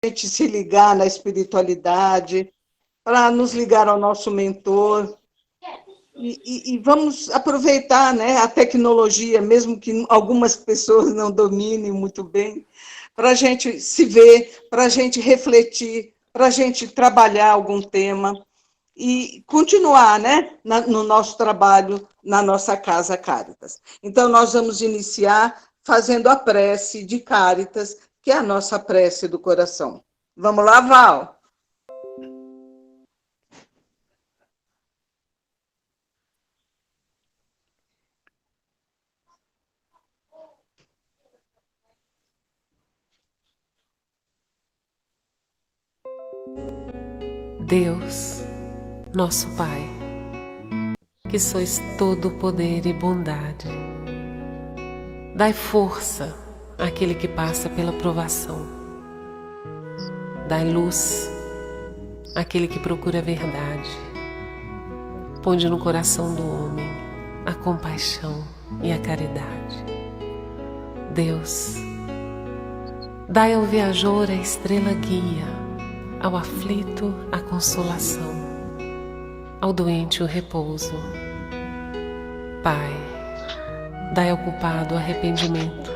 gente se ligar na espiritualidade, para nos ligar ao nosso mentor. E vamos aproveitar, né, a tecnologia, mesmo que algumas pessoas não dominem muito bem, para a gente se ver, para a gente refletir, para a gente trabalhar algum tema e continuar, né, no nosso trabalho, na nossa Casa Caritas. Então, nós vamos iniciar fazendo a prece de Caritas, que é a nossa prece do coração. Vamos lá, Val? Deus, nosso Pai, que sois todo poder e bondade, dai força àquele que passa pela provação, dai luz àquele que procura a verdade, ponde no coração do homem a compaixão e a caridade. Deus, dai ao viajor a estrela guia, ao aflito a consolação, ao doente o repouso. Pai, dai ao culpado o arrependimento,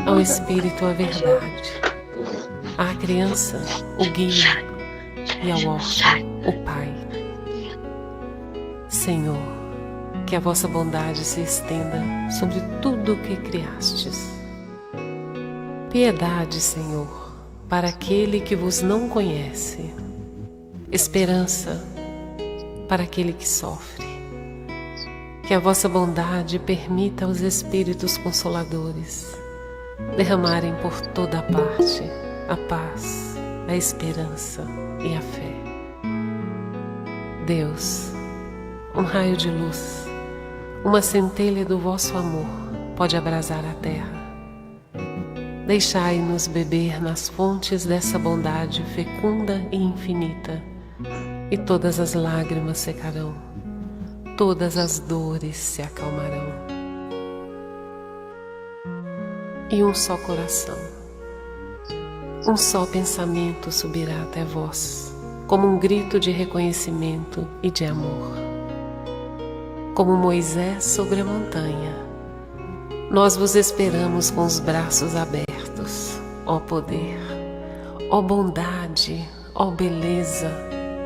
ao espírito a verdade, à criança o guia e ao órfão o pai. Senhor, que a vossa bondade se estenda sobre tudo o que criastes. Piedade, Senhor, para aquele que vos não conhece, esperança para aquele que sofre. Que a vossa bondade permita aos Espíritos Consoladores derramarem por toda a parte a paz, a esperança e a fé. Deus, um raio de luz, uma centelha do vosso amor pode abrasar a terra. Deixai-nos beber nas fontes dessa bondade fecunda e infinita, e todas as lágrimas secarão, todas as dores se acalmarão. E um só coração, um só pensamento subirá até vós, como um grito de reconhecimento e de amor. Como Moisés sobre a montanha, nós vos esperamos com os braços abertos, ó poder, ó bondade, ó beleza,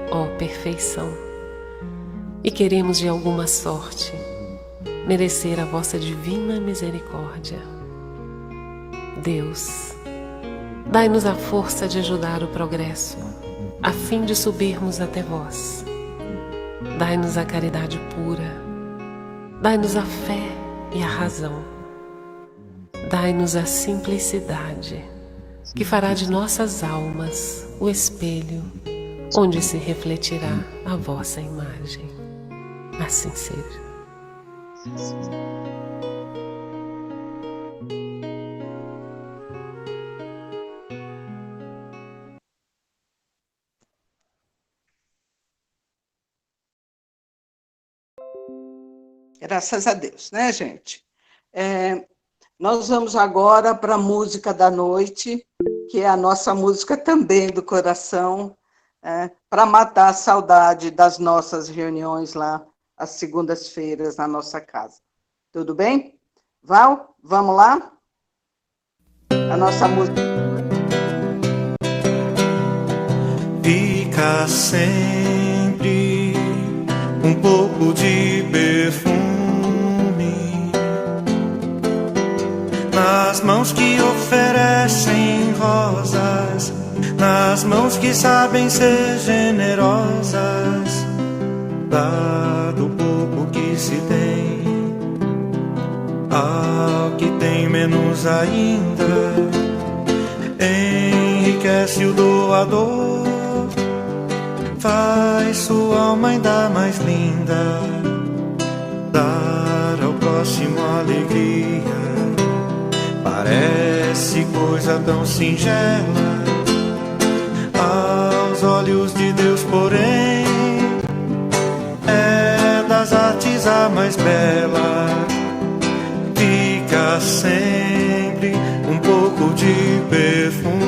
ó perfeição. E queremos de alguma sorte merecer a vossa divina misericórdia. Deus, dai-nos a força de ajudar o progresso, a fim de subirmos até vós. Dai-nos a caridade pura, dai-nos a fé e a razão. Dai-nos a simplicidade, que fará de nossas almas o espelho onde se refletirá a vossa imagem. Assim seja. Graças a Deus, né, gente? Nós vamos agora para a música da noite, que é a nossa música também do coração, para matar a saudade das nossas reuniões lá, às segundas-feiras, na nossa casa. Tudo bem? Val, vamos lá? A nossa música. Fica sempre um pouco de perfume nas mãos que oferecem rosas, nas mãos que sabem ser generosas, dado pouco que se tem ao que tem menos ainda, enriquece o doador, faz sua alma ainda mais linda, dar ao próximo alegria. Parece coisa tão singela aos olhos de Deus, porém é das artes a mais bela. Fica sempre um pouco de perfume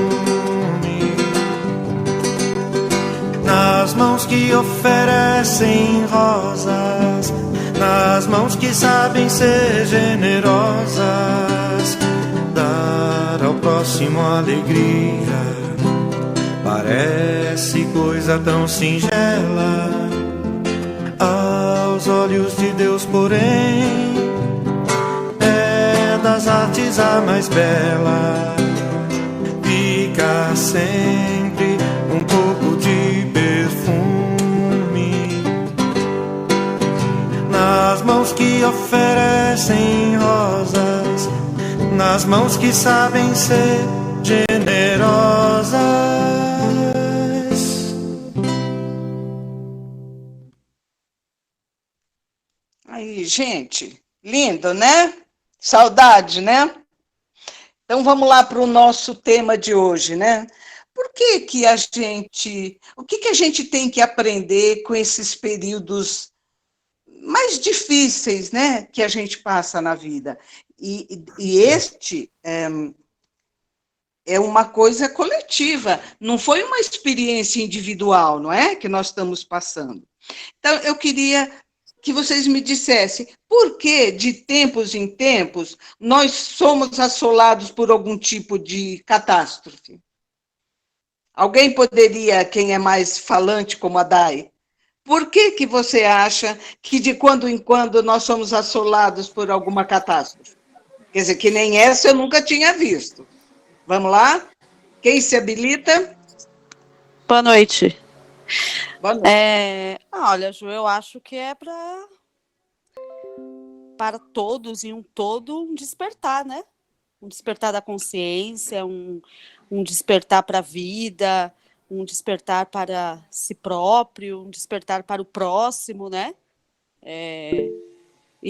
que oferecem rosas, nas mãos que sabem ser generosas, dar ao próximo alegria, parece coisa tão singela. Aos olhos de Deus, porém, é das artes a mais bela. Fica sempre um pouco de perfume nas mãos que oferecem rosas, nas mãos que sabem ser generosas. Aí, gente, lindo, né? Saudade, né? Então vamos lá para o nosso tema de hoje, né? Por que que a gente, o que que a gente tem que aprender com esses períodos mais difíceis, né, que a gente passa na vida? E este é uma coisa coletiva, não foi uma experiência individual, não é, que nós estamos passando. Então eu queria que vocês me dissessem por que, de tempos em tempos, nós somos assolados por algum tipo de catástrofe. Alguém poderia, quem é mais falante como a Dai, por que que você acha que de quando em quando nós somos assolados por alguma catástrofe? Quer dizer, que nem essa eu nunca tinha visto. Vamos lá? Quem se habilita? Boa noite. Boa noite. Olha, Ju, eu acho que é para todos e um todo um despertar, né? Um despertar da consciência, um despertar para a vida, um despertar para si próprio, um despertar para o próximo, né? E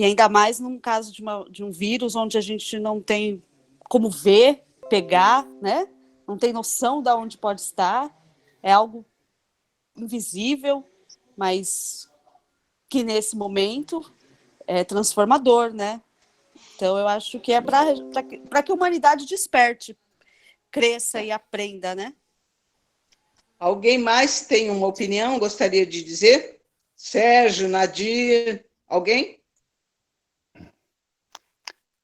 ainda mais num caso de um vírus onde a gente não tem como ver, pegar, né? Não tem noção de onde pode estar. É algo invisível, mas que nesse momento é transformador, né? Então eu acho que é para que a humanidade desperte, cresça e aprenda, né? Alguém mais tem uma opinião, gostaria de dizer? Sérgio, Nadir, alguém?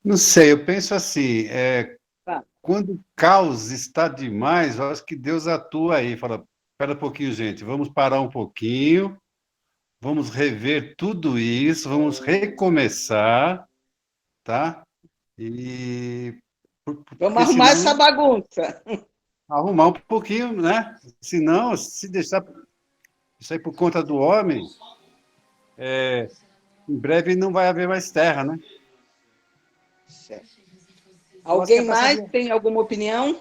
Não sei, eu penso assim, Tá. quando o caos está demais, eu acho que Deus atua aí, fala, espera um pouquinho, gente, vamos parar um pouquinho, vamos rever tudo isso, vamos recomeçar, tá? E Vamos porque arrumar senão, essa bagunça. arrumar um pouquinho, né? Senão, se deixar isso aí por conta do homem, em breve não vai haver mais terra, né? Certo. Eu acho Alguém que é mais passar- tem alguma opinião?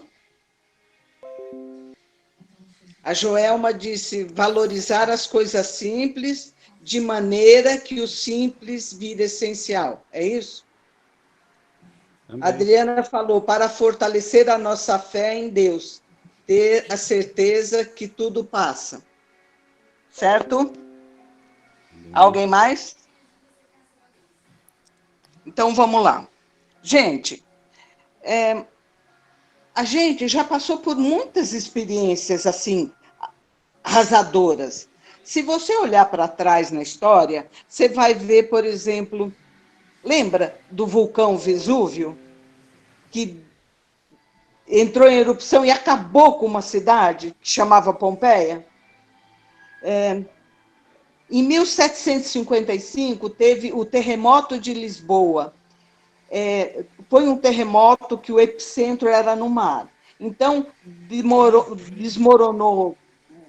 A Joelma disse valorizar as coisas simples de maneira que o simples vira essencial. É isso? A Adriana falou para fortalecer a nossa fé em Deus, ter a certeza que tudo passa. Certo? Alguém mais? Então vamos lá. Gente, a gente já passou por muitas experiências assim arrasadoras. Se você olhar para trás na história, você vai ver, por exemplo, lembra do vulcão Vesúvio, que entrou em erupção e acabou com uma cidade que chamava Pompeia? Em 1755, teve o terremoto de Lisboa. Foi um terremoto que o epicentro era no mar. Então, desmoronou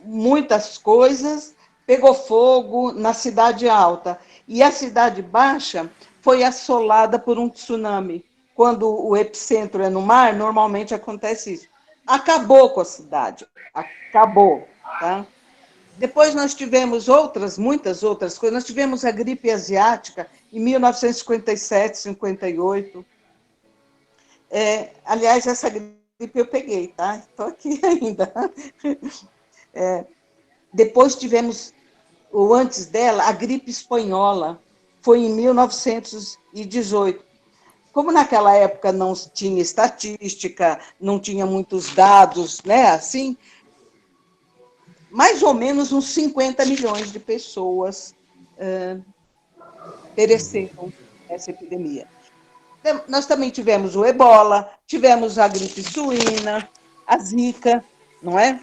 muitas coisas, pegou fogo na cidade alta. E a cidade baixa foi assolada por um tsunami. Quando o epicentro é no mar, normalmente acontece isso. Acabou com a cidade. Acabou. Tá? Depois nós tivemos muitas outras coisas. Nós tivemos a gripe asiática em 1957, 58. Aliás, essa gripe eu peguei, tá? Estou aqui ainda. Depois tivemos, ou antes dela, a gripe espanhola. Foi em 1918. Como naquela época não tinha estatística, não tinha muitos dados, né, assim, mais ou menos uns 50 milhões de pessoas pereceram nessa epidemia. Nós também tivemos o ebola, tivemos a gripe suína, a zika, não é?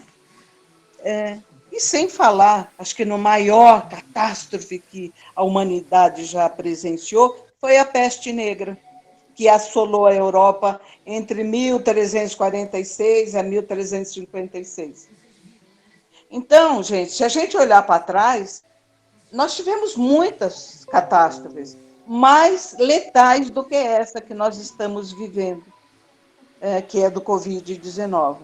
E sem falar, acho que no maior catástrofe que a humanidade já presenciou, foi a peste negra, que assolou a Europa entre 1346 a 1356. Então, gente, se a gente olhar para trás, nós tivemos muitas catástrofes, mais letais do que essa que nós estamos vivendo, que é do Covid-19.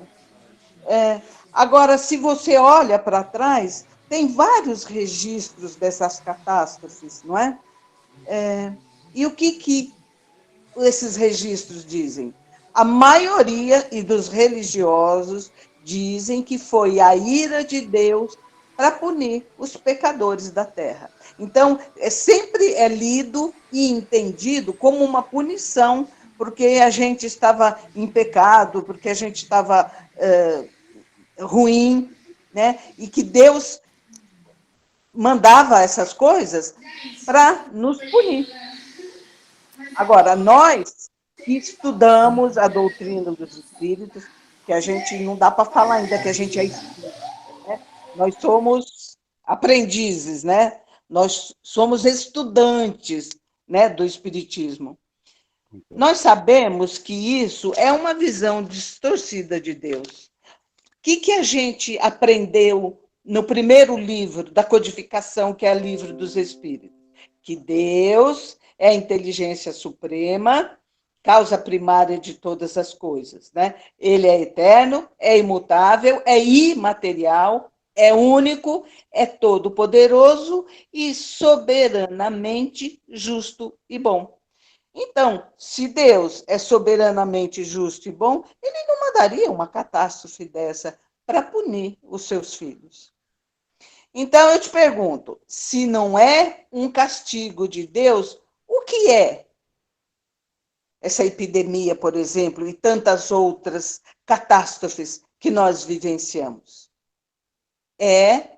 Agora, se você olha para trás, tem vários registros dessas catástrofes, não é? E o que esses registros dizem? A maioria e dos religiosos dizem que foi a ira de Deus para punir os pecadores da terra. Então, sempre é lido e entendido como uma punição, porque a gente estava em pecado, porque a gente estava ruim, né? E que Deus mandava essas coisas para nos punir. Agora, nós que estudamos a doutrina dos espíritos, que a gente não dá para falar ainda que a gente é espírita, né? Nós somos aprendizes, né? Nós somos estudantes, né, do espiritismo. Nós sabemos que isso é uma visão distorcida de Deus. O que a gente aprendeu no primeiro livro da codificação, que é o Livro dos Espíritos? Que Deus é a inteligência suprema, causa primária de todas as coisas, né? Ele é eterno, é imutável, é imaterial, é único, é todo-poderoso e soberanamente justo e bom. Então, se Deus é soberanamente justo e bom, ele não mandaria uma catástrofe dessa para punir os seus filhos. Então, eu te pergunto, se não é um castigo de Deus, o que é essa epidemia, por exemplo, e tantas outras catástrofes que nós vivenciamos? É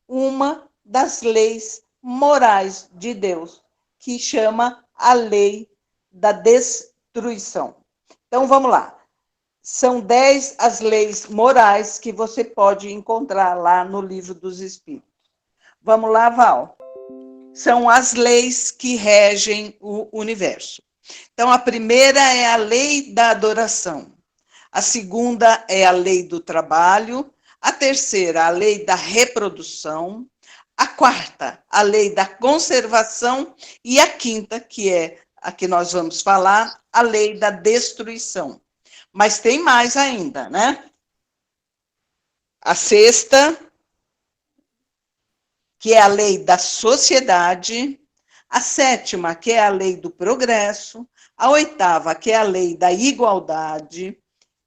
uma das leis morais de Deus, que chama a lei da destruição. Então, vamos lá. São 10 as leis morais que você pode encontrar lá no Livro dos Espíritos. Vamos lá, Val. São as leis que regem o universo. Então, a primeira é a lei da adoração. A segunda é a lei do trabalho. A terceira, a lei da reprodução. A quarta, a lei da conservação. E a quinta, que é a que nós vamos falar, a lei da destruição. Mas tem mais ainda, né? A sexta, que é a lei da sociedade. A sétima, que é a lei do progresso. A oitava, que é a lei da igualdade.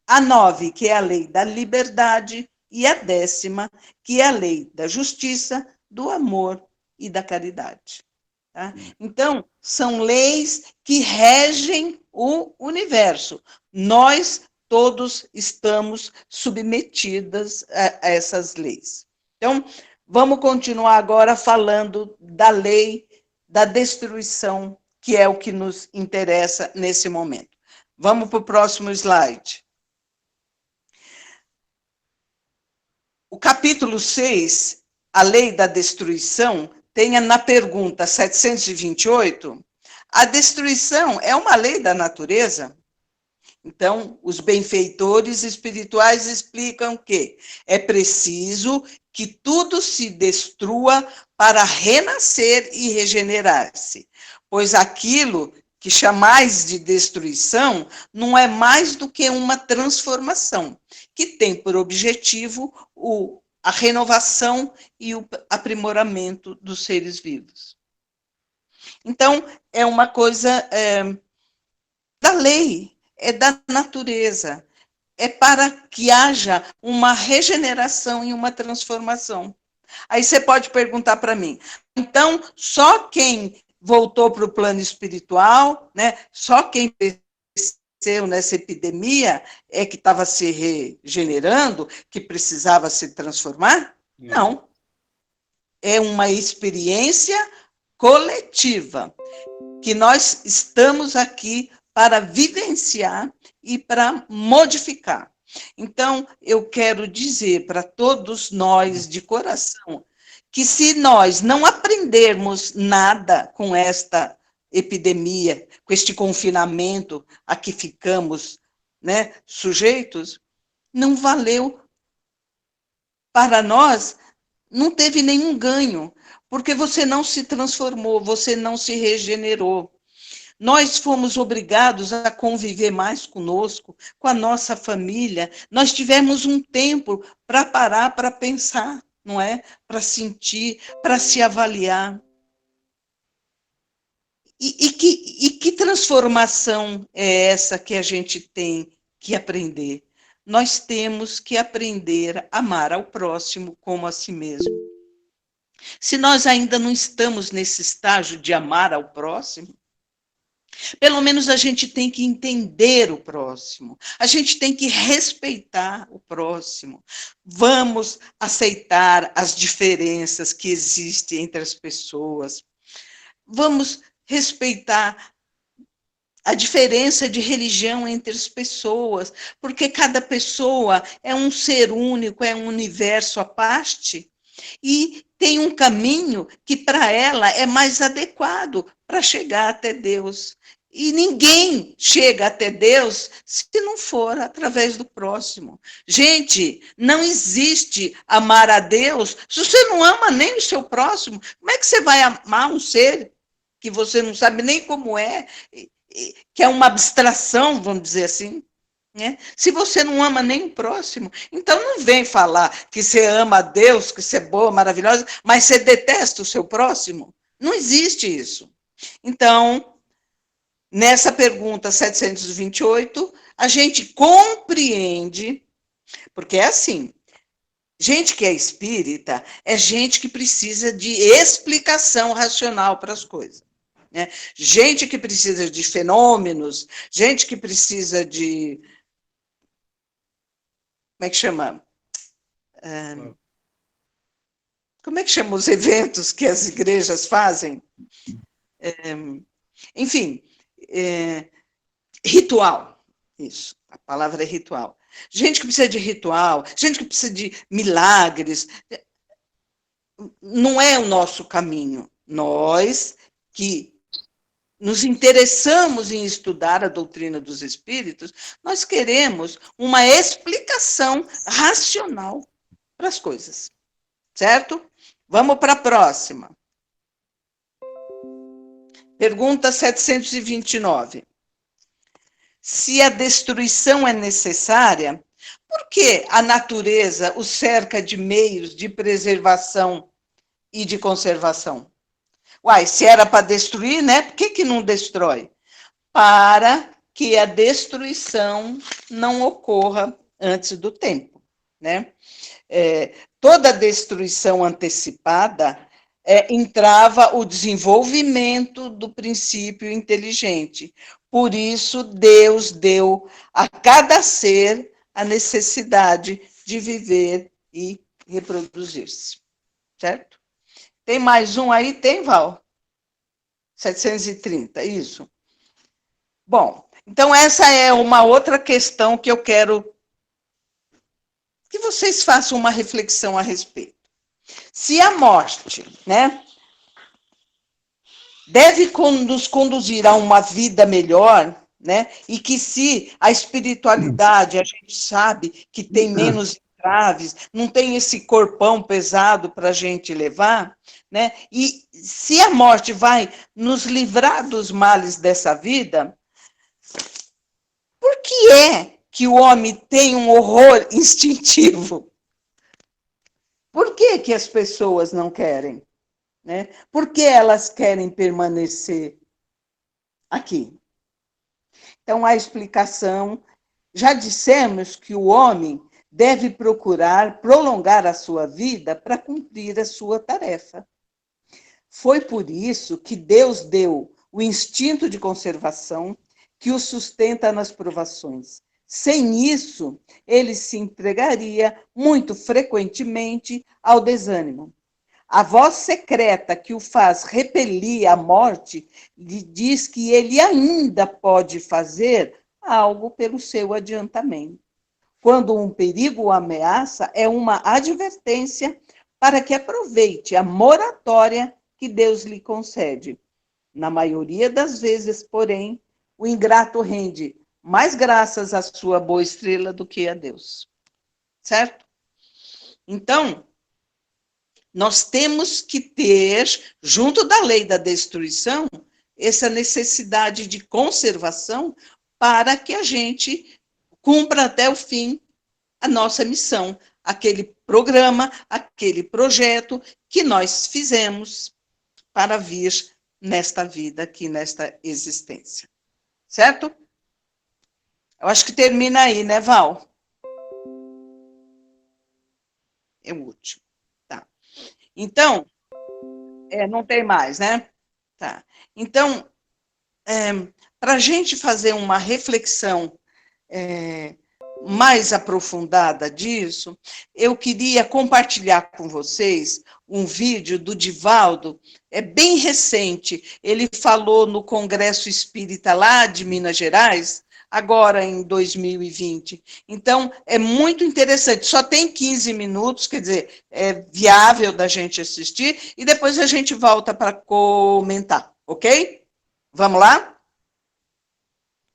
A 9, que é a lei da liberdade. E a 10ª, que é a lei da justiça, do amor e da caridade. Tá? Então, são leis que regem o universo. Nós todos estamos submetidos a essas leis. Então, vamos continuar agora falando da lei da destruição, que é o que nos interessa nesse momento. Vamos para o próximo slide. O capítulo 6, a lei da destruição, tem na pergunta 728, a destruição é uma lei da natureza? Então, os benfeitores espirituais explicam que é preciso que tudo se destrua para renascer e regenerar-se, pois aquilo que chamais de destruição não é mais do que uma transformação, que tem por objetivo a renovação e o aprimoramento dos seres vivos. Então, é uma coisa da lei, é da natureza, é para que haja uma regeneração e uma transformação. Aí você pode perguntar para mim, então, só quem voltou para o plano espiritual, né, só quem pereceu nessa epidemia é que estava se regenerando, que precisava se transformar? Não. É uma experiência coletiva, que nós estamos aqui para vivenciar e para modificar. Então, eu quero dizer para todos nós, de coração, que se nós não aprendermos nada com esta epidemia, com este confinamento a que ficamos, né, sujeitos, não valeu para nós, não teve nenhum ganho, porque você não se transformou, você não se regenerou. Nós fomos obrigados a conviver mais conosco, com a nossa família. Nós tivemos um tempo para parar, para pensar, não é? Para sentir, para se avaliar. E que transformação é essa que a gente tem que aprender? Nós temos que aprender a amar ao próximo como a si mesmo. Se nós ainda não estamos nesse estágio de amar ao próximo, pelo menos a gente tem que entender o próximo, a gente tem que respeitar o próximo. Vamos aceitar as diferenças que existem entre as pessoas. Vamos respeitar a diferença de religião entre as pessoas, porque cada pessoa é um ser único, é um universo à parte, e tem um caminho que para ela é mais adequado para chegar até Deus. E ninguém chega até Deus se não for através do próximo. Gente, não existe amar a Deus se você não ama nem o seu próximo. Como é que você vai amar um ser que você não sabe nem como é, que é uma abstração, vamos dizer assim? Né? Se você não ama nem o próximo, então não vem falar que você ama a Deus, que você é boa, maravilhosa, mas você detesta o seu próximo. Não existe isso. Então, nessa pergunta 728, a gente compreende, porque é assim, gente que é espírita é gente que precisa de explicação racional para as coisas. Né? Gente que precisa de fenômenos, gente que precisa de... Como é que chama? Como é que chama os eventos que as igrejas fazem? Enfim, ritual. Isso, a palavra é ritual. Gente que precisa de ritual, gente que precisa de milagres. Não é o nosso caminho. Nós que nos interessamos em estudar a doutrina dos espíritos, nós queremos uma explicação racional para as coisas. Certo? Vamos para a próxima. Pergunta 729. Se a destruição é necessária, por que a natureza o cerca de meios de preservação e de conservação? Uai, se era para destruir, né? Por que não destrói? Para que a destruição não ocorra antes do tempo, né? Toda destruição antecipada entrava o desenvolvimento do princípio inteligente. Por isso, Deus deu a cada ser a necessidade de viver e reproduzir-se. Certo? Tem mais um aí? Tem, Val? 730, isso. Bom, então essa é uma outra questão que eu quero que vocês façam uma reflexão a respeito. Se a morte, né, deve nos conduzir a uma vida melhor, né, e que se a espiritualidade, a gente sabe que tem menos entraves, não tem esse corpão pesado para a gente levar, né, e se a morte vai nos livrar dos males dessa vida, por que é que o homem tem um horror instintivo? Por que que as pessoas não querem? Né? Por que elas querem permanecer aqui? Então, a explicação, já dissemos que o homem deve procurar prolongar a sua vida para cumprir a sua tarefa. Foi por isso que Deus deu o instinto de conservação que o sustenta nas provações, Sem isso, ele se entregaria muito frequentemente ao desânimo. A voz secreta que o faz repelir a morte lhe diz que ele ainda pode fazer algo pelo seu adiantamento. Quando um perigo o ameaça, é uma advertência para que aproveite a moratória que Deus lhe concede. Na maioria das vezes, porém, o ingrato rende mais graças à sua boa estrela do que a Deus. Certo? Então, nós temos que ter, junto da lei da destruição, essa necessidade de conservação para que a gente cumpra até o fim a nossa missão, aquele programa, aquele projeto que nós fizemos para vir nesta vida aqui, nesta existência. Certo? Eu acho que termina aí, né, Val? É o último. Tá. Então, não tem mais, né? Tá. Então, para a gente fazer uma reflexão mais aprofundada disso, eu queria compartilhar com vocês um vídeo do Divaldo, bem recente. Ele falou no Congresso Espírita lá de Minas Gerais, agora em 2020. Então, é muito interessante. Só tem 15 minutos, quer dizer, é viável da gente assistir, e depois a gente volta para comentar, ok? Vamos lá?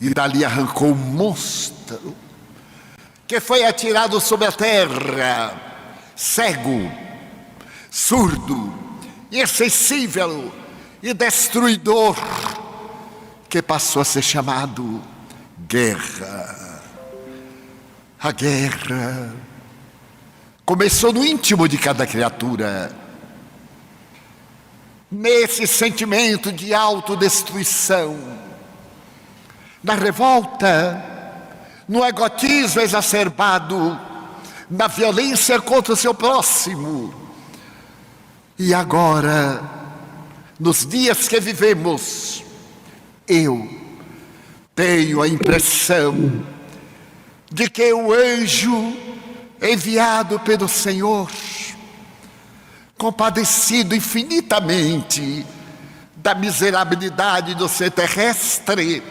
E dali arrancou um monstro que foi atirado sobre a terra, cego, surdo, insensível e destruidor, que passou a ser chamado guerra. A guerra começou no íntimo de cada criatura, nesse sentimento de autodestruição, na revolta, no egotismo exacerbado, na violência contra o seu próximo. E agora, nos dias que vivemos, eu tenho a impressão de que o anjo enviado pelo Senhor, compadecido infinitamente da miserabilidade do ser terrestre,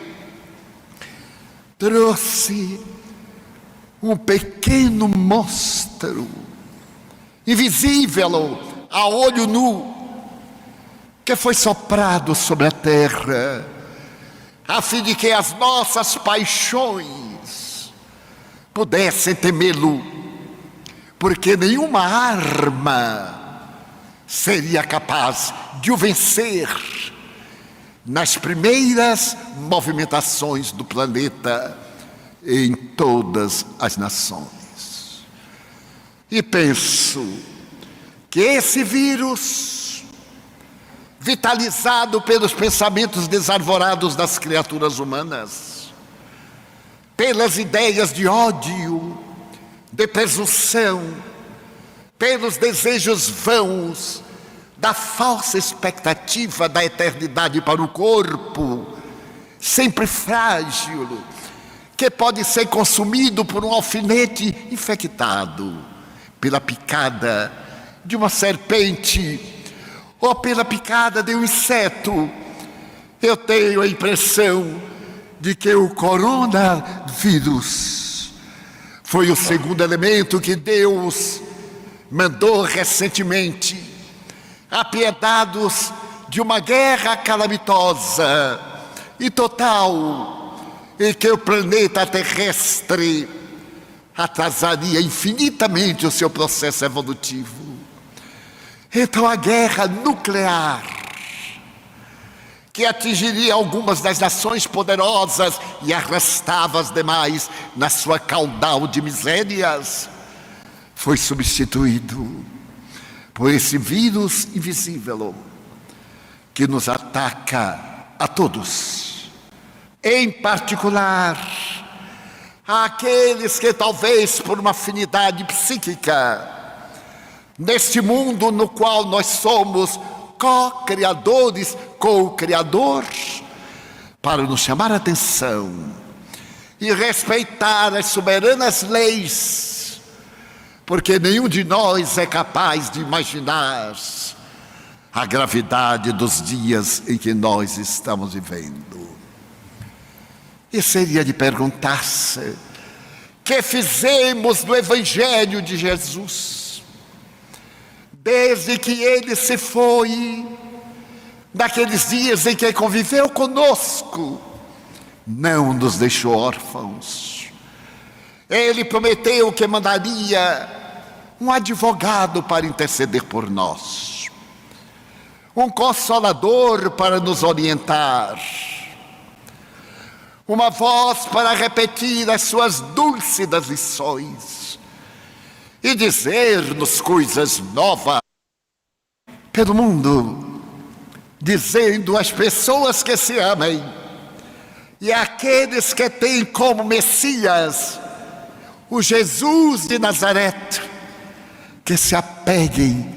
trouxe um pequeno monstro, invisível a olho nu, que foi soprado sobre a terra, a fim de que as nossas paixões pudessem temê-lo, porque nenhuma arma seria capaz de o vencer nas primeiras movimentações do planeta em todas as nações. E penso que esse vírus, vitalizado pelos pensamentos desarvorados das criaturas humanas, pelas ideias de ódio, de presunção, pelos desejos vãos, da falsa expectativa da eternidade para o corpo, sempre frágil, que pode ser consumido por um alfinete infectado, pela picada de uma serpente, ou pela picada de um inseto. Eu tenho a impressão de que o coronavírus foi o segundo elemento que Deus mandou recentemente, apiedados de uma guerra calamitosa e total, em que o planeta terrestre atrasaria infinitamente o seu processo evolutivo. Então a guerra nuclear, que atingiria algumas das nações poderosas e arrastava as demais na sua caudal de misérias, foi substituído por esse vírus invisível que nos ataca a todos, em particular àqueles que talvez por uma afinidade psíquica, neste mundo no qual nós somos co-criadores com o Criador, para nos chamar a atenção e respeitar as soberanas leis, porque nenhum de nós é capaz de imaginar a gravidade dos dias em que nós estamos vivendo. E seria de perguntar-se: que fizemos do Evangelho de Jesus? Desde que ele se foi, naqueles dias em que conviveu conosco, não nos deixou órfãos. Ele prometeu que mandaria um advogado para interceder por nós, um consolador para nos orientar, uma voz para repetir as suas dúlcidas lições e dizer-nos coisas novas pelo mundo, dizendo às pessoas que se amem e àqueles que têm como Messias o Jesus de Nazaré, que se apeguem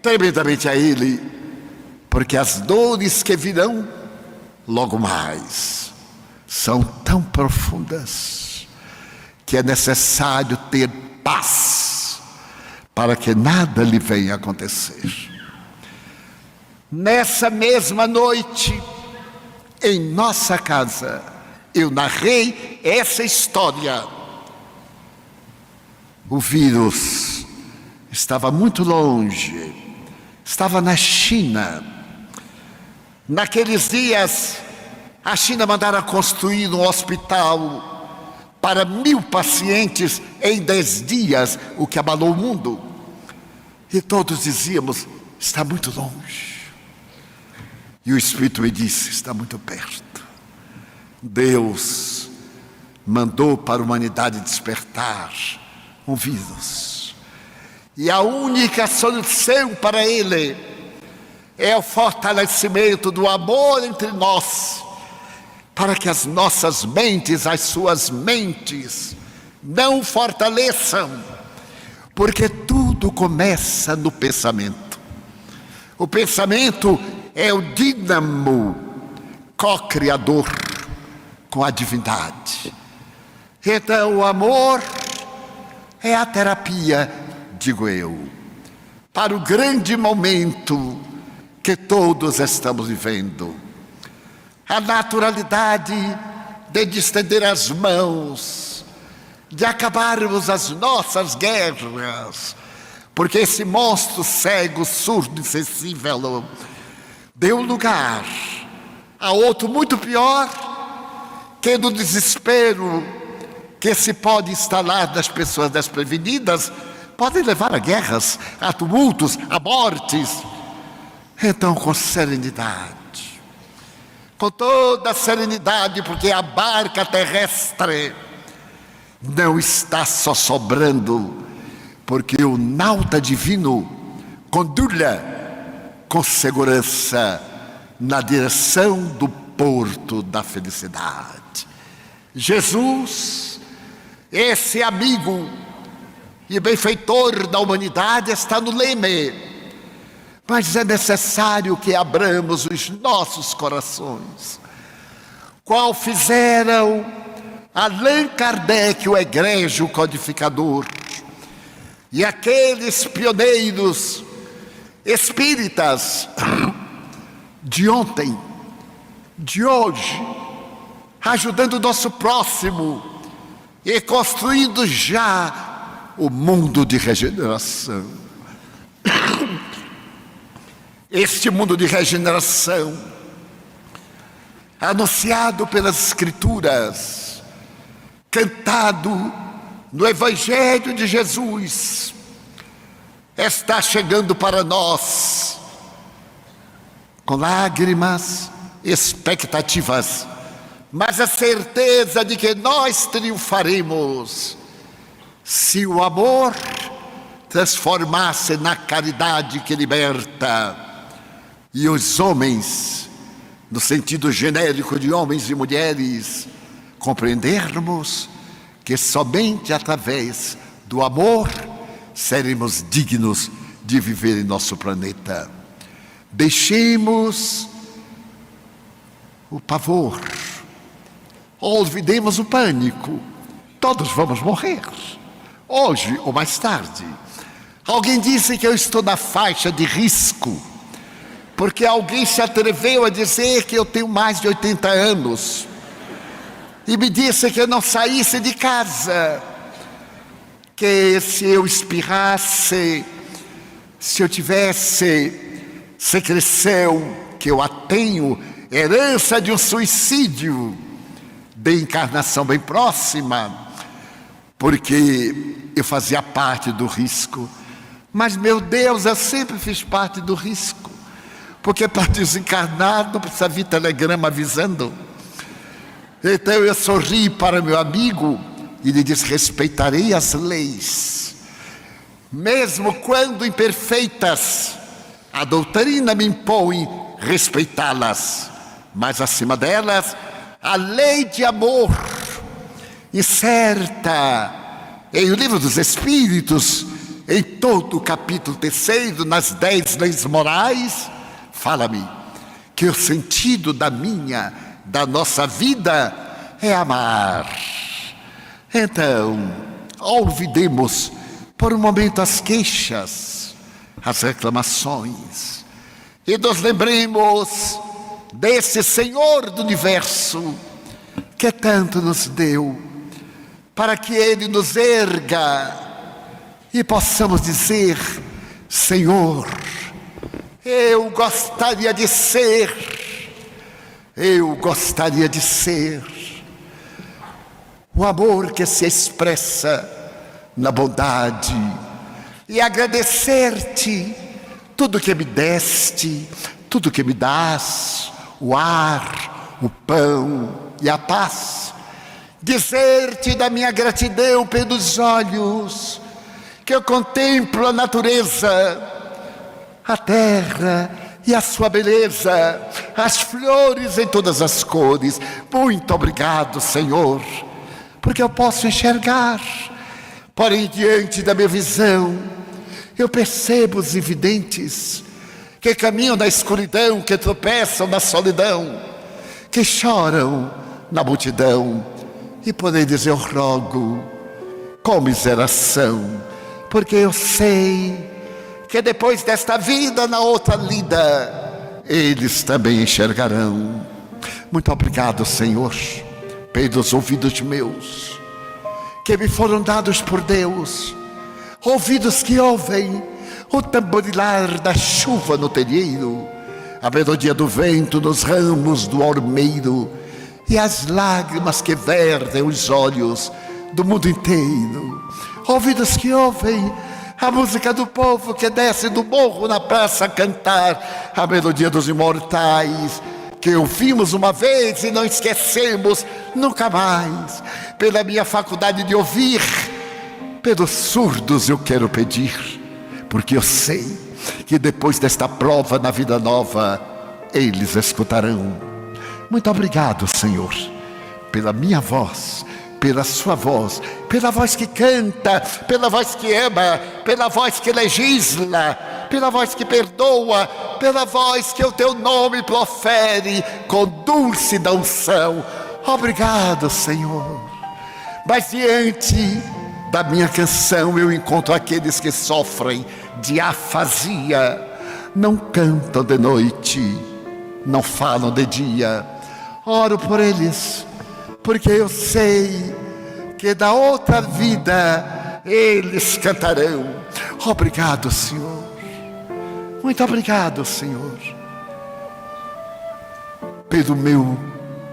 tremendamente a Ele, porque as dores que virão logo mais são tão profundas que é necessário ter paz para que nada lhe venha acontecer. Nessa mesma noite, em nossa casa, eu narrei essa história. O vírus estava muito longe, estava na China. Naqueles dias, a China mandara construir um hospital para 1000 pacientes em 10 dias, o que abalou o mundo. E todos dizíamos: está muito longe. E o Espírito me disse: está muito perto. Deus mandou para a humanidade despertar um vírus. E a única solução para ele é o fortalecimento do amor entre nós, para que as nossas mentes, as suas mentes, não fortaleçam, porque tudo começa no pensamento. O pensamento é o dínamo co-criador com a divindade. Então o amor é a terapia, digo eu, para o grande momento que todos estamos vivendo. A naturalidade de estender as mãos, de acabarmos as nossas guerras, porque esse monstro cego, surdo, insensível, deu lugar a outro muito pior, que no desespero que se pode instalar nas pessoas desprevenidas, podem levar a guerras, a tumultos, a mortes. Então, com serenidade, com toda a serenidade, porque a barca terrestre não está só sobrando, porque o nauta divino conduz-la com segurança na direção do porto da felicidade. Jesus, esse amigo e benfeitor da humanidade, está no leme. Mas é necessário que abramos os nossos corações, qual fizeram Allan Kardec, o egrégio codificador, e aqueles pioneiros espíritas de ontem, de hoje, ajudando o nosso próximo e construindo já o mundo de regeneração. Este mundo de regeneração, anunciado pelas Escrituras, cantado no Evangelho de Jesus, está chegando para nós com lágrimas, expectativas, mas a certeza de que nós triunfaremos se o amor transformasse na caridade que liberta, e os homens, no sentido genérico de homens e mulheres, compreendermos que somente através do amor seremos dignos de viver em nosso planeta. Deixemos o pavor, olvidemos o pânico. Todos vamos morrer, hoje ou mais tarde. Alguém disse que eu estou na faixa de risco, porque alguém se atreveu a dizer que eu tenho mais de 80 anos. E me disse que eu não saísse de casa, que se eu espirrasse, se eu tivesse secreção, que eu a tenho, herança de um suicídio, de encarnação bem próxima, porque eu fazia parte do risco. Mas, meu Deus, eu sempre fiz parte do risco, porque para desencarnar não precisa vir telegrama avisando. Então eu sorri para meu amigo e lhe disse: respeitarei as leis, mesmo quando imperfeitas. A doutrina me impõe respeitá-las, mas acima delas, a lei de amor, incerta em o Livro dos Espíritos, em todo o capítulo 3, nas 10 leis morais, fala-me que o sentido da nossa vida é amar. Então, olvidemos por um momento as queixas, as reclamações, e nos lembremos desse Senhor do Universo que tanto nos deu, para que Ele nos erga e possamos dizer: Senhor, eu gostaria de ser o amor que se expressa na bondade, e agradecer-te tudo que me deste, tudo que me dás, o ar, o pão e a paz. Dizer-te da minha gratidão pelos olhos que eu contemplo a natureza, a terra e a sua beleza, as flores em todas as cores. Muito obrigado, Senhor, porque eu posso enxergar. Porém, diante da minha visão, eu percebo os invidentes que caminham na escuridão, que tropeçam na solidão, que choram na multidão. E por eles eu rogo com miseração, porque eu sei que depois desta vida, na outra lida, eles também enxergarão. Muito obrigado, Senhor, pelos ouvidos meus, que me foram dados por Deus, ouvidos que ouvem o tamborilar da chuva no terreiro, a melodia do vento nos ramos do ormeiro, e as lágrimas que verdem os olhos do mundo inteiro. Ouvidos que ouvem a música do povo que desce do morro na praça a cantar, a melodia dos imortais, que ouvimos uma vez e não esquecemos nunca mais. Pela minha faculdade de ouvir, pelos surdos eu quero pedir, porque eu sei que depois desta prova na vida nova, eles escutarão. Muito obrigado, Senhor, pela minha voz, pela sua voz, pela voz que canta, pela voz que ama, pela voz que legisla, pela voz que perdoa, pela voz que o teu nome profere com dulce da unção. Obrigado, Senhor. Mas diante da minha canção eu encontro aqueles que sofrem de afasia, não cantam de noite, não falam de dia. Oro por eles, porque eu sei que da outra vida eles cantarão. Obrigado, Senhor. Muito obrigado, Senhor, pelo meu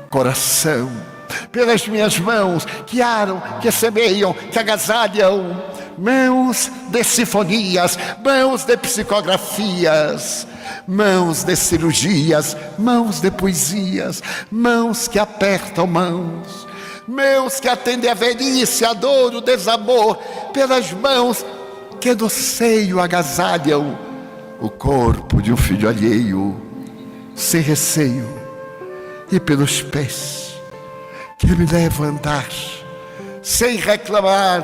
coração, pelas minhas mãos que aram, que semeiam, que agasalham, mãos de sinfonias, mãos de psicografias, mãos de cirurgias, mãos de poesias, mãos que apertam mãos, mãos que atendem a velhice, a dor, o desamor, pelas mãos que no seio agasalham o corpo de um filho alheio, sem receio, e pelos pés que me levam a andar, sem reclamar.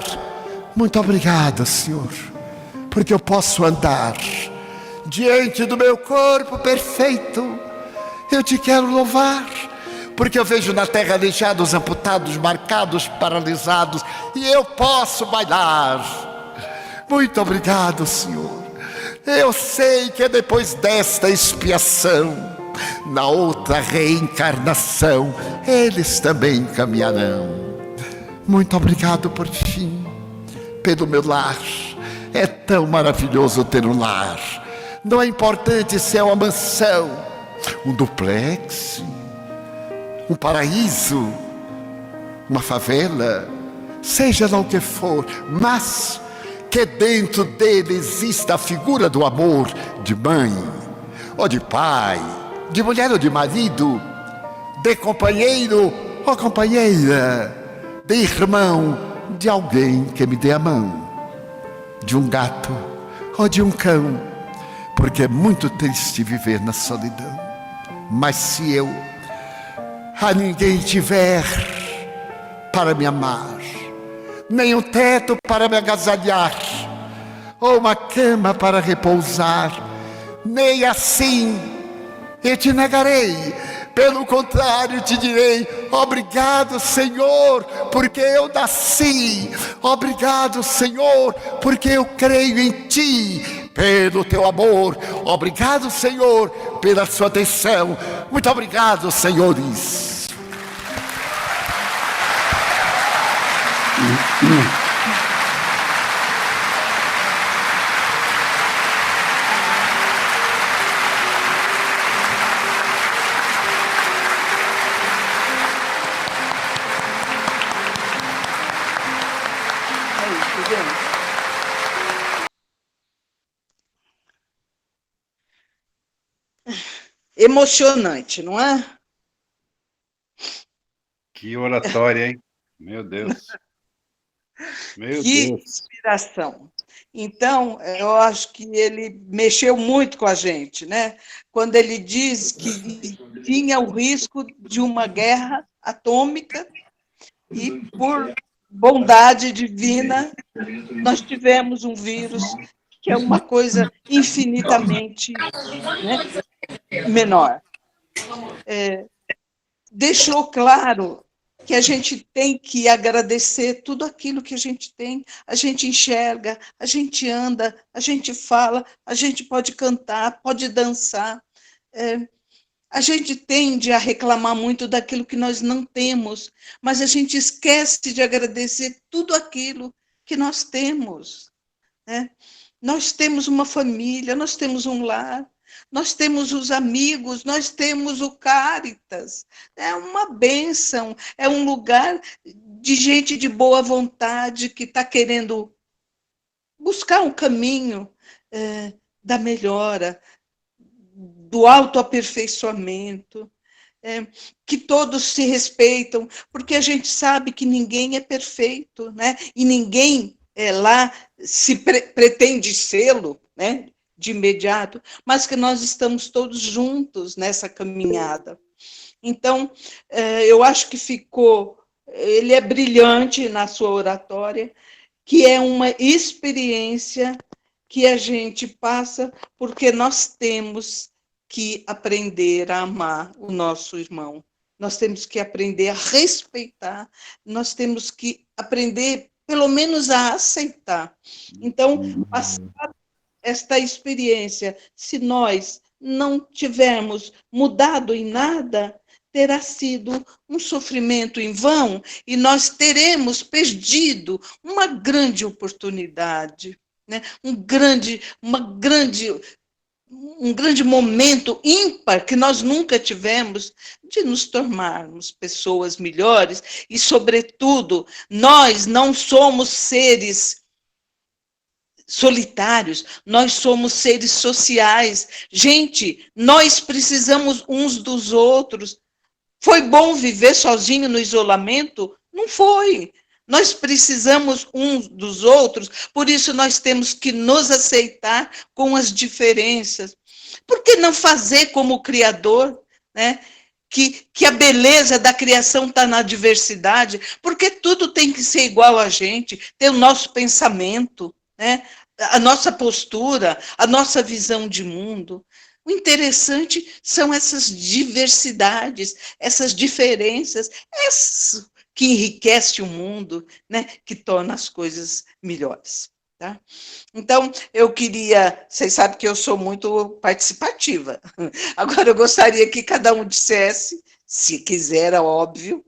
Muito obrigado, Senhor, porque eu posso andar diante do meu corpo perfeito. Eu te quero louvar, porque eu vejo na terra aleijados, amputados, marcados, paralisados, e eu posso bailar. Muito obrigado, Senhor. Eu sei que é depois desta expiação, na outra reencarnação, eles também caminharão. Muito obrigado por fim, pelo meu lar. É tão maravilhoso ter um lar. Não é importante se é uma mansão, um duplex, um paraíso, uma favela, seja lá o que for, mas que dentro dele exista a figura do amor de mãe, ou de pai, de mulher ou de marido, de companheiro ou companheira, de irmão, de alguém que me dê a mão, de um gato ou de um cão, porque é muito triste viver na solidão. Mas se eu a ninguém tiver para me amar, nem um teto para me agasalhar, ou uma cama para repousar, nem assim eu te negarei. Pelo contrário, te direi: obrigado, Senhor, porque eu nasci. Obrigado, Senhor, porque eu creio em Ti, pelo Teu amor. Obrigado, Senhor, pela Sua atenção. Muito obrigado, senhores. Emocionante, não é? Que oratória, hein? Meu Deus. Meu Que Deus. inspiração. Então, eu acho que ele mexeu muito com a gente, né? Quando ele diz que tinha o risco de uma guerra atômica e, por bondade divina, nós tivemos um vírus que é uma coisa infinitamente, né, menor. Deixou claro que a gente tem que agradecer tudo aquilo que a gente tem. A gente enxerga, a gente anda, a gente fala, a gente pode cantar, pode dançar. A gente tende a reclamar muito daquilo que nós não temos, mas a gente esquece de agradecer tudo aquilo que nós temos, né? Nós temos uma família, nós temos um lar, nós temos os amigos, nós temos o Cáritas. É uma bênção, é um lugar de gente de boa vontade que está querendo buscar um caminho da melhora, do autoaperfeiçoamento, que todos se respeitam, porque a gente sabe que ninguém é perfeito, né? E ninguém lá se pretende sê-lo, né, de imediato, mas que nós estamos todos juntos nessa caminhada. Então, eu acho que ele é brilhante na sua oratória, que é uma experiência que a gente passa porque nós temos que aprender a amar o nosso irmão, nós temos que aprender a respeitar, nós temos que aprender, pelo menos, a aceitar. Então, passar esta experiência, se nós não tivermos mudado em nada, terá sido um sofrimento em vão e nós teremos perdido uma grande oportunidade, né? um grande momento ímpar que nós nunca tivemos de nos tornarmos pessoas melhores e, sobretudo, nós não somos seres solitários, nós somos seres sociais. Gente, nós precisamos uns dos outros. Foi bom viver sozinho no isolamento? Não foi. Nós precisamos uns dos outros, por isso nós temos que nos aceitar com as diferenças. Por que não fazer como o Criador, né? Que a beleza da criação está na diversidade, porque tudo tem que ser igual a gente, ter o nosso pensamento, né? A nossa postura, a nossa visão de mundo. O interessante são essas diversidades, essas diferenças, isso que enriquece o mundo, né? Que torna as coisas melhores. Tá? Então, eu queria, vocês sabem que eu sou muito participativa. Agora, eu gostaria que cada um dissesse, se quiser, é óbvio,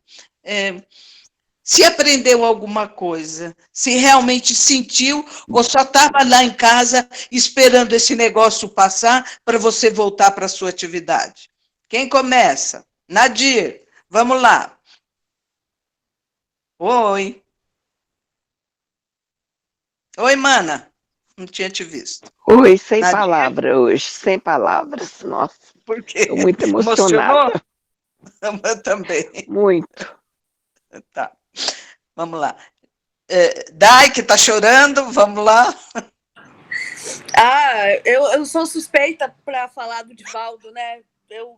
se aprendeu alguma coisa, se realmente sentiu, ou só estava lá em casa esperando esse negócio passar para você voltar para a sua atividade. Quem começa? Nadir, vamos lá. Oi. Oi, mana. Não tinha te visto. Oi, sem Nadir, palavras hoje, sem palavras. Nossa, por quê? estou muito Emocionou? emocionada. Eu também. Muito. Tá, vamos lá. Dai, que está chorando, vamos lá. Eu sou suspeita para falar do Divaldo, né? Eu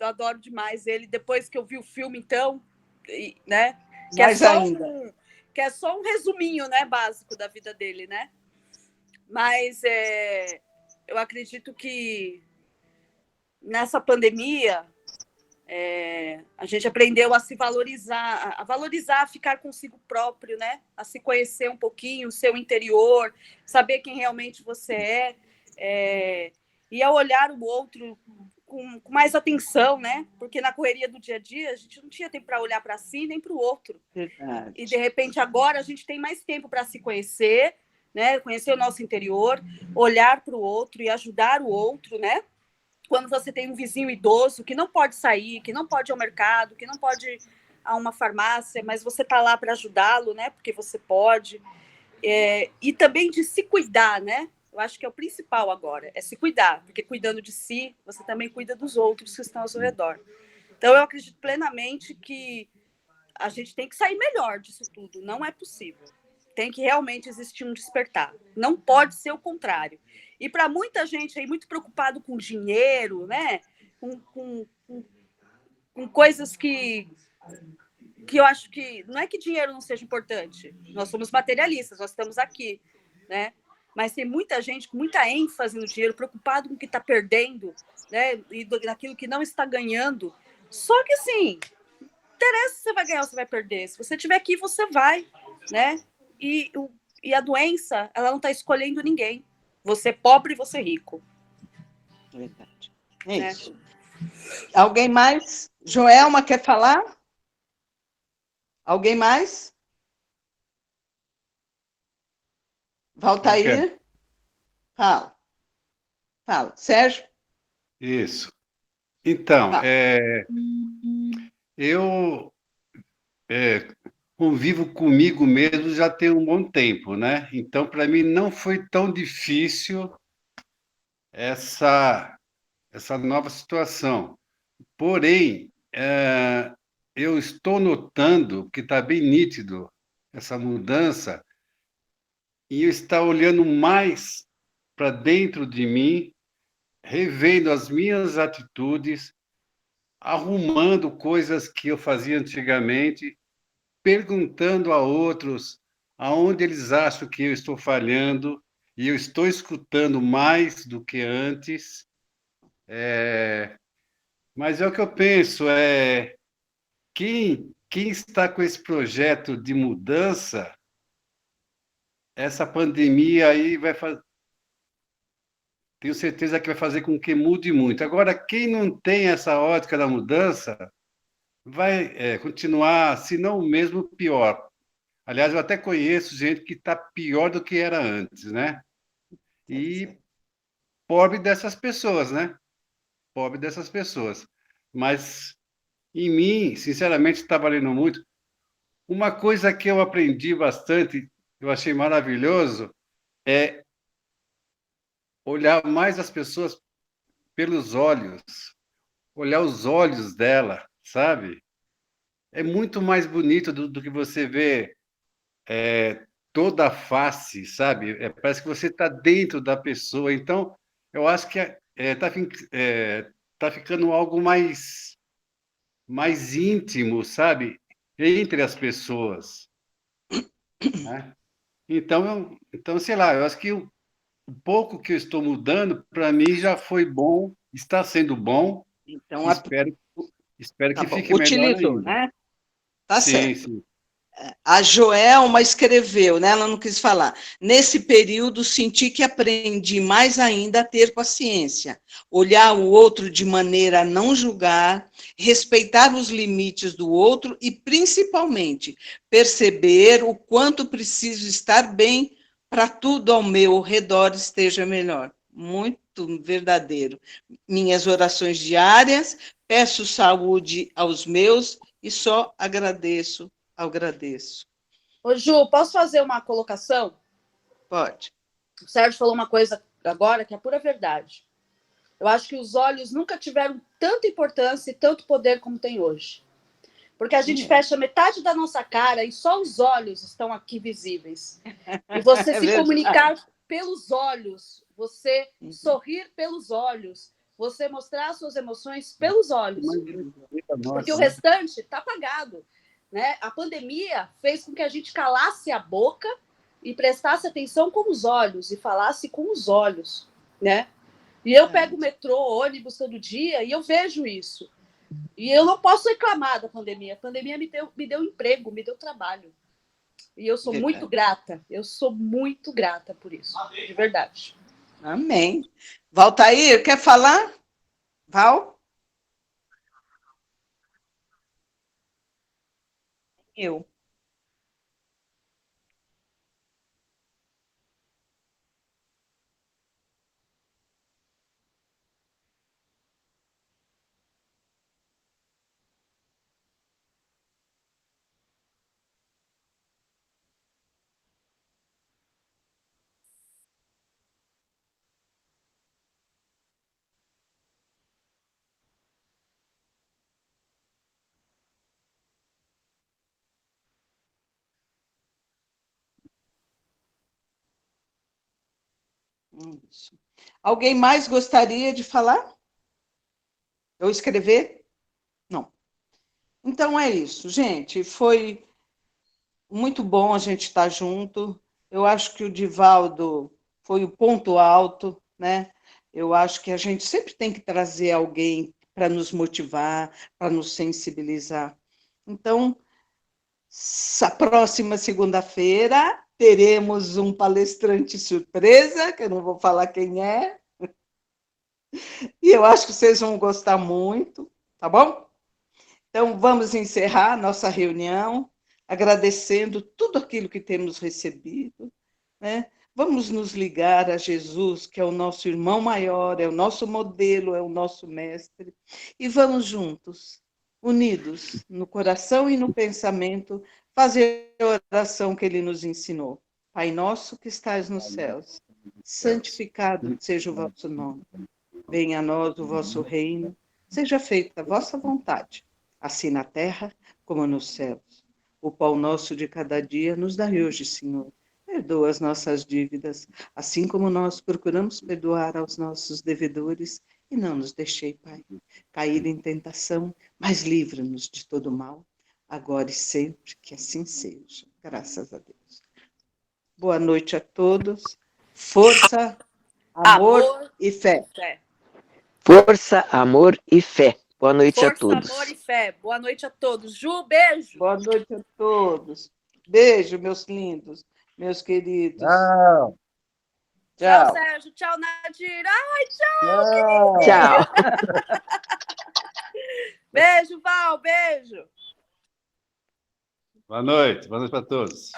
adoro demais ele. Depois que eu vi o filme, então, né? Mais ainda. Que é só um resuminho, né, básico da vida dele, né? Mas eu acredito que nessa pandemia a gente aprendeu a se valorizar, a ficar consigo próprio, né? A se conhecer um pouquinho, o seu interior, saber quem realmente você e a olhar o outro com mais atenção, né? Porque na correria do dia a dia a gente não tinha tempo para olhar para si nem para o outro. Verdade. E de repente agora a gente tem mais tempo para se conhecer, né? Conhecer o nosso interior, olhar para o outro e ajudar o outro, né? Quando você tem um vizinho idoso que não pode sair, que não pode ir ao mercado, que não pode ir a uma farmácia, mas você está lá para ajudá-lo, né? Porque você pode. E também de se cuidar, né? Eu acho que é o principal agora, é se cuidar, porque cuidando de si, você também cuida dos outros que estão ao seu redor. Então, eu acredito plenamente que a gente tem que sair melhor disso tudo, não é possível. Tem que realmente existir um despertar. Não pode ser o contrário. E para muita gente aí muito preocupado com dinheiro, né? Com coisas que eu acho que não é que dinheiro não seja importante. Nós somos materialistas, nós estamos aqui, né? Mas tem muita gente com muita ênfase no dinheiro, preocupado com o que está perdendo, né? E daquilo que não está ganhando. Só que assim, não interessa se você vai ganhar ou se vai perder. Se você estiver aqui, você vai, né? E a doença, ela não está escolhendo ninguém. Você é pobre e você é rico. Verdade. É isso. Alguém mais? Joelma quer falar? Alguém mais? Valtair? Fala. Fala. Sérgio? Isso. Então, Fala. eu convivo comigo mesmo já tem um bom tempo, né? Então, para mim, não foi tão difícil essa nova situação. Porém, eu estou notando que está bem nítido essa mudança e eu estou olhando mais para dentro de mim, revendo as minhas atitudes, arrumando coisas que eu fazia antigamente, perguntando a outros aonde eles acham que eu estou falhando, e eu estou escutando mais do que antes. Mas é o que eu penso, quem está com esse projeto de mudança, essa pandemia aí vai fazer. Tenho certeza que vai fazer com que mude muito. Agora, quem não tem essa ótica da mudança, vai continuar, se não mesmo, pior. Aliás, eu até conheço gente que está pior do que era antes, né? E pobre dessas pessoas, né? Pobre dessas pessoas. Mas, em mim, sinceramente, está valendo muito. Uma coisa que eu aprendi bastante, eu achei maravilhoso, é olhar mais as pessoas pelos olhos, olhar os olhos dela, sabe? É muito mais bonito do que você vê toda a face, sabe? Parece que você está dentro da pessoa. Então, eu acho que tá ficando algo mais íntimo, sabe? Entre as pessoas, né? Então, sei lá, eu acho que o pouco que eu estou mudando, para mim já foi bom, está sendo bom, Então, espero tá que bom. fique melhor Utilizou, ainda. né? Tá Sim, certo. sim. A Joelma escreveu, né? Ela não quis falar. Nesse período, senti que aprendi mais ainda a ter paciência, olhar o outro de maneira a não julgar, respeitar os limites do outro e, principalmente, perceber o quanto preciso estar bem para tudo ao meu redor esteja melhor. Muito verdadeiro. Minhas orações diárias, peço saúde aos meus e só agradeço. Ô, Ju, posso fazer uma colocação? Pode. O Sérgio falou uma coisa agora que é pura verdade. Eu acho que os olhos nunca tiveram tanta importância e tanto poder como tem hoje. Porque a gente fecha metade da nossa cara e só os olhos estão aqui visíveis. E você se comunicar pelos olhos, você sorrir pelos olhos, você mostrar suas emoções pelos olhos. Porque o restante está apagado. Né? A pandemia fez com que a gente calasse a boca e prestasse atenção com os olhos e falasse com os olhos. Né? E eu pego o metrô, ônibus todo dia e eu vejo isso. E eu não posso reclamar da pandemia. A pandemia me deu emprego, me deu trabalho. E eu sou muito grata. Eu sou muito grata por isso. De verdade. Amém. Valtair, quer falar? Val? Eu. Isso. Alguém mais gostaria de falar? Ou escrever? Não. Então é isso, gente. Foi muito bom a gente estar junto. Eu acho que o Divaldo foi o ponto alto, né? Eu acho que a gente sempre tem que trazer alguém para nos motivar, para nos sensibilizar. Então, a próxima segunda-feira teremos um palestrante surpresa, que eu não vou falar quem é, e eu acho que vocês vão gostar muito, tá bom? Então, vamos encerrar nossa reunião, agradecendo tudo aquilo que temos recebido, né? Vamos nos ligar a Jesus, que é o nosso irmão maior, é o nosso modelo, é o nosso mestre, e vamos juntos, unidos no coração e no pensamento, fazer a oração que ele nos ensinou. Pai nosso que estais nos céus, santificado seja o vosso nome. Venha a nós o vosso reino, seja feita a vossa vontade, assim na terra como nos céus. O pão nosso de cada dia nos dai hoje, Senhor. Perdoa as nossas dívidas, assim como nós procuramos perdoar aos nossos devedores, e não nos deixei, Pai, cair em tentação, mas livra-nos de todo mal, agora e sempre, que assim seja. Graças a Deus. Boa noite a todos. Força, amor e fé. Força, amor e fé. Boa noite a todos. Força, amor e fé. Boa noite a todos. Ju, beijo. Boa noite a todos. Beijo, meus lindos, meus queridos. Tchau. Tchau, Sérgio. Tchau, Nadir. Ai, tchau. Tchau. Beijo, Val. Beijo. Boa noite para todos.